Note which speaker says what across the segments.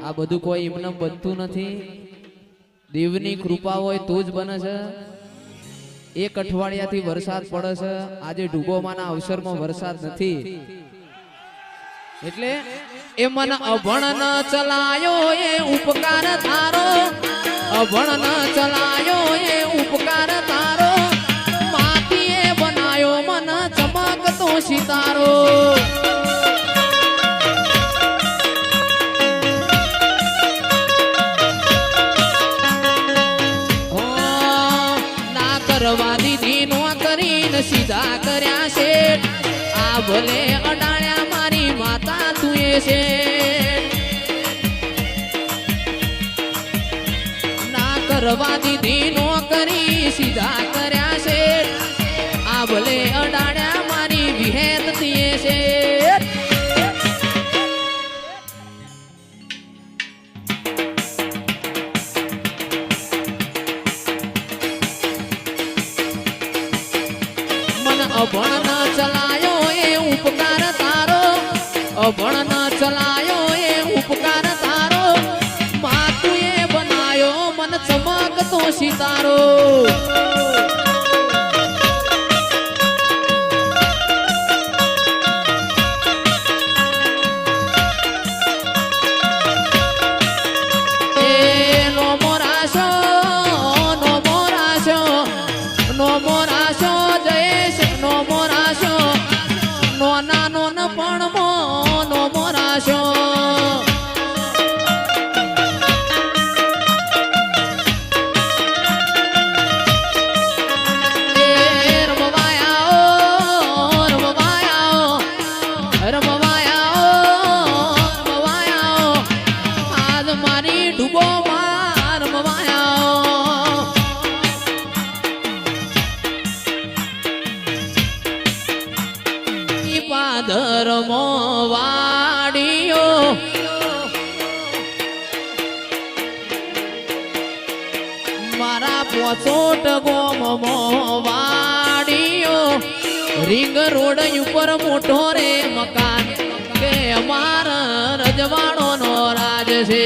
Speaker 1: આ બધું કોઈ એમને બનતું નથી, દેવની કૃપા હોય તો જ બને છે। એક અઠવાડિયાથી વરસાદ પડે છે, આજે ડૂબોમાના અવસરમાં વરસાદ નથી, એટલે એ મન અભણ ન ચલાયો એ ઉપકાર તારો, અભણ ન ચલાયો એ ઉપકાર તારો, માટીએ બનાયો મન ચમકતો સિતારો। કરવા દીધી નો કરીને સીધા કર્યા છે, આ ભલે અડાણ્યા મારી માતા તુએ છે। ના કરવા દીધી નો કરી સીધા કર્યા છે, આ ભલે અડાણ્યા મારી વિહેત તુએ છે। અભણ ન ચલાયો એ ઉપકાર તારો, અભણ ન ચલાયો એ ઉપકાર તારો, માતુએ બનાયો મન ચમકતો સિતારો। ધર્મો વાડિયો મારા પોચોટ ગોમો વાડિયો, રીંગ રોડ ઉપર મોટો રે મકાન કે અમારા રજવાડો નો રાજ છે।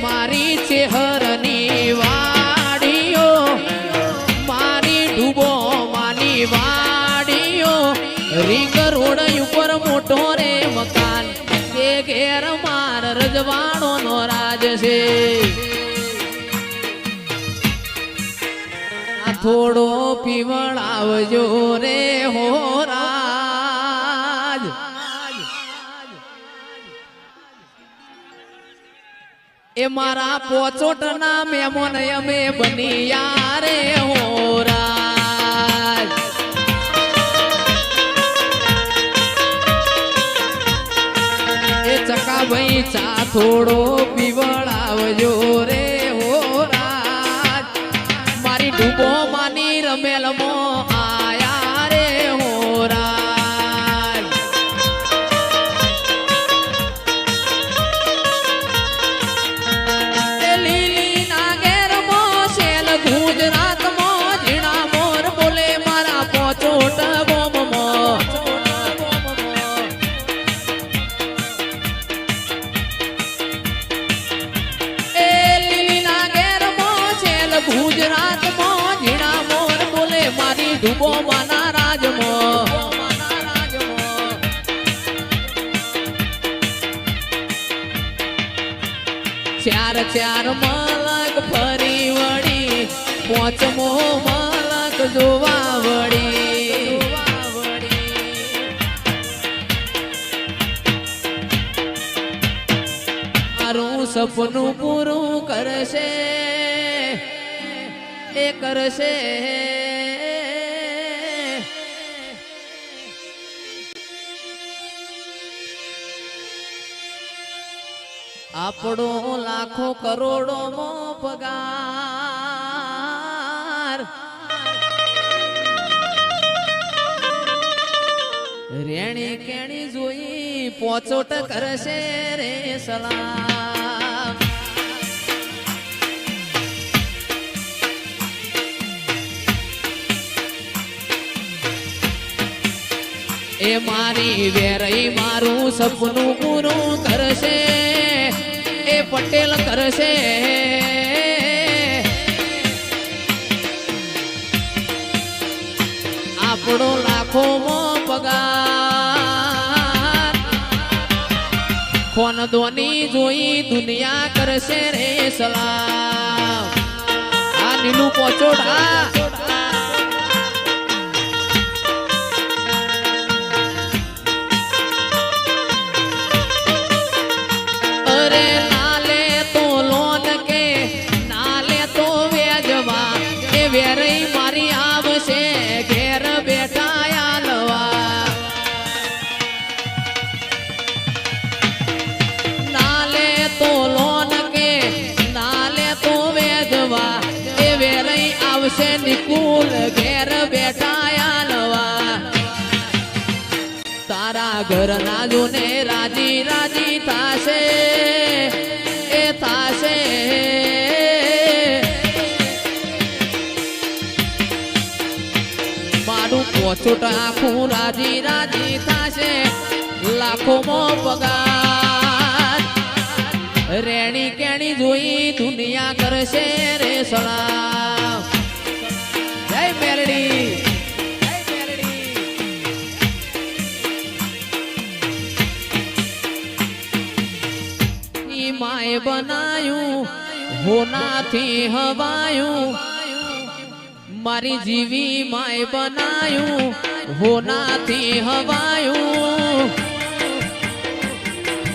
Speaker 1: મારી ચેહરની વાડીઓ, મારી ડૂબો માની વાડીઓ, રીંગ રોડ ઉપર મોટો રે મકાન કે ઘેર માર રજવાડો નો રાજ છે। આ થોડો પીવડાવજો રે હોરાજ, એ મારા પોચોટ ના મેમોન અમે બનિયા રે હોરાજ। એ ચકા ભાઈ ચા થોડો પીવડાવજો રે હોરાજ, મારી ડૂબો માની રમેલ મો આયા રે હોરાજ। ડૂબો માના રાજમાં ચાર ચાર મલક ફરી વળી, પોચમો મલક જોવા વળી, મારું સપનું પૂરું કરશે એ કરશે। આપણો લાખો કરોડો મો પગાર, રેણી કેણી જોઈ પોચોટ કરશે રે સલામ। એ મારી વેરઈ મારું સપનું પૂરું કરશે એ પટેલ કરશે આપણો લાખોમાં પગાર ખોનદોની જોઈ દુનિયા કરશે રે સલામ આ નીલું પોચોડા અરે નાલે તો લોન કે નાલે તો વેજવા એ વેરઈ મારી આવશે ઘેર બેઠા આલવા નાલે તો લોન કે નાલે તો વેજવા એ વેરઈ આવશે નિકુલ ઘેર બેઠા આલવા તારા ઘરના જોને રાજી રાજી થાશે એ થાશે મારું પોચોટ આખું રાજી રાજી થાશે લાખોમાં પગાર રેણી કેણી જોઈ દુનિયા કરશે રે સળા જય મેરડી માએ બનાયું હોનાથી હવાયું મારી જીવી માએ બનાયું હોનાથી હવાયું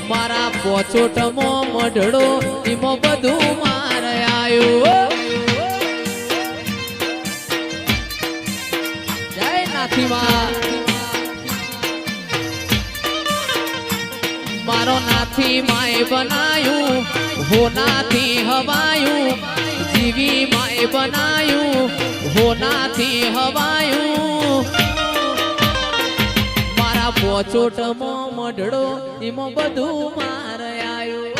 Speaker 1: મારા પોચોટમાં મઢડો એમાં બધું માર આવ્યું જય નાથીમાં મારો નાથી માએ બનાયું હોનાથી હવાયું જીવી માએ બનાયું હોનાથી હવાયું મારા પોચોટમાં મઢડો એમાં બધું માર આવ્યું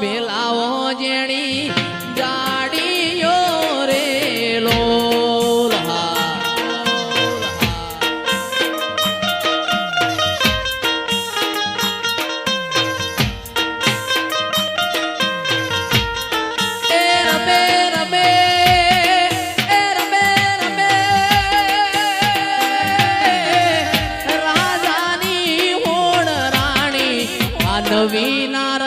Speaker 1: મેલાવો જેણી જાડીઓ રે લોલહા એ રમે રમે એ રમે રમે રાજાની હોડ રાણી આ નવી નાર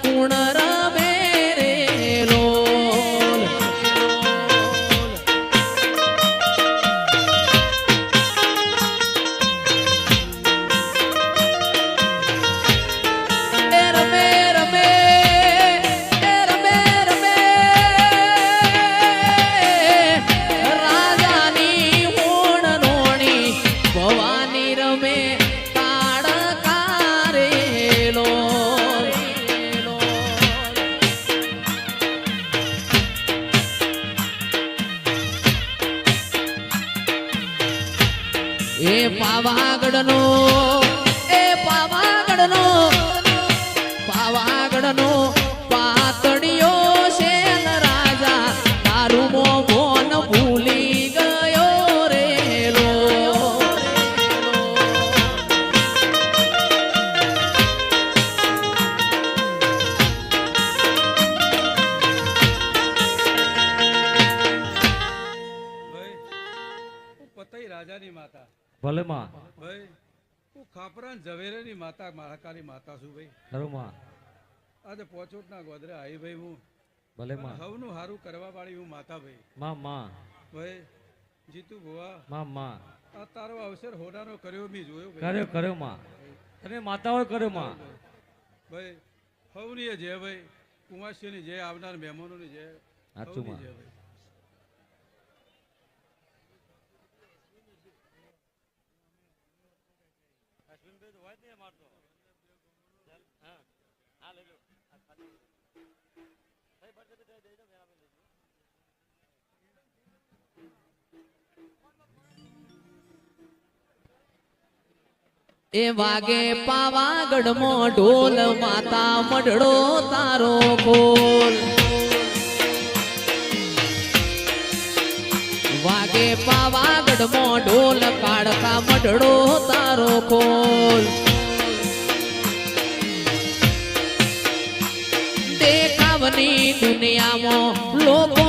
Speaker 1: કુણ રમે રે લોલ એ રમે રમે એ રમે રમે રાજાની હોણ રોણી ભવાની રમે તાડકા રે લોલ એ પાવાગઢનો પાવાગઢનો પાતળિયો શેલ રાજા તારું મોભોન ભૂલી ગયો રે
Speaker 2: પતઈ રાજાની માતા
Speaker 3: ભલે માં
Speaker 2: ભાઈ હું ખાપરા ઝવેરાની માતા મહાકાળી માતા છું ભાઈ
Speaker 3: ખરું માં
Speaker 2: આજે પોચોટના ગોદરે આવી ભાઈ હું
Speaker 3: ભલે માં
Speaker 2: હવનું હારું કરવા વાળી હું માતા ભાઈ
Speaker 3: માં
Speaker 2: ભાઈ જીતુ ભુવા
Speaker 3: માં
Speaker 2: આ તારો અવસર હોડાનો કર્યો મેં જોયો
Speaker 3: કર્યો માં તમે માતાઓ કર્યો માં
Speaker 2: ભાઈ હવની જય ભાઈ કુંવાસીની જય આવનાર મહેમાનોની જય
Speaker 3: સાચું
Speaker 2: હવની
Speaker 3: માં
Speaker 2: જય ભાઈ
Speaker 1: એ વાગે પાવાગઢમાં ઢોલ માતા મઢડો તારો ખોલ વાગે પાવાગઢમાં ઢોલ કાળકા મઢડો તારો ખોલ દેખાવની દુનિયામાં લોકો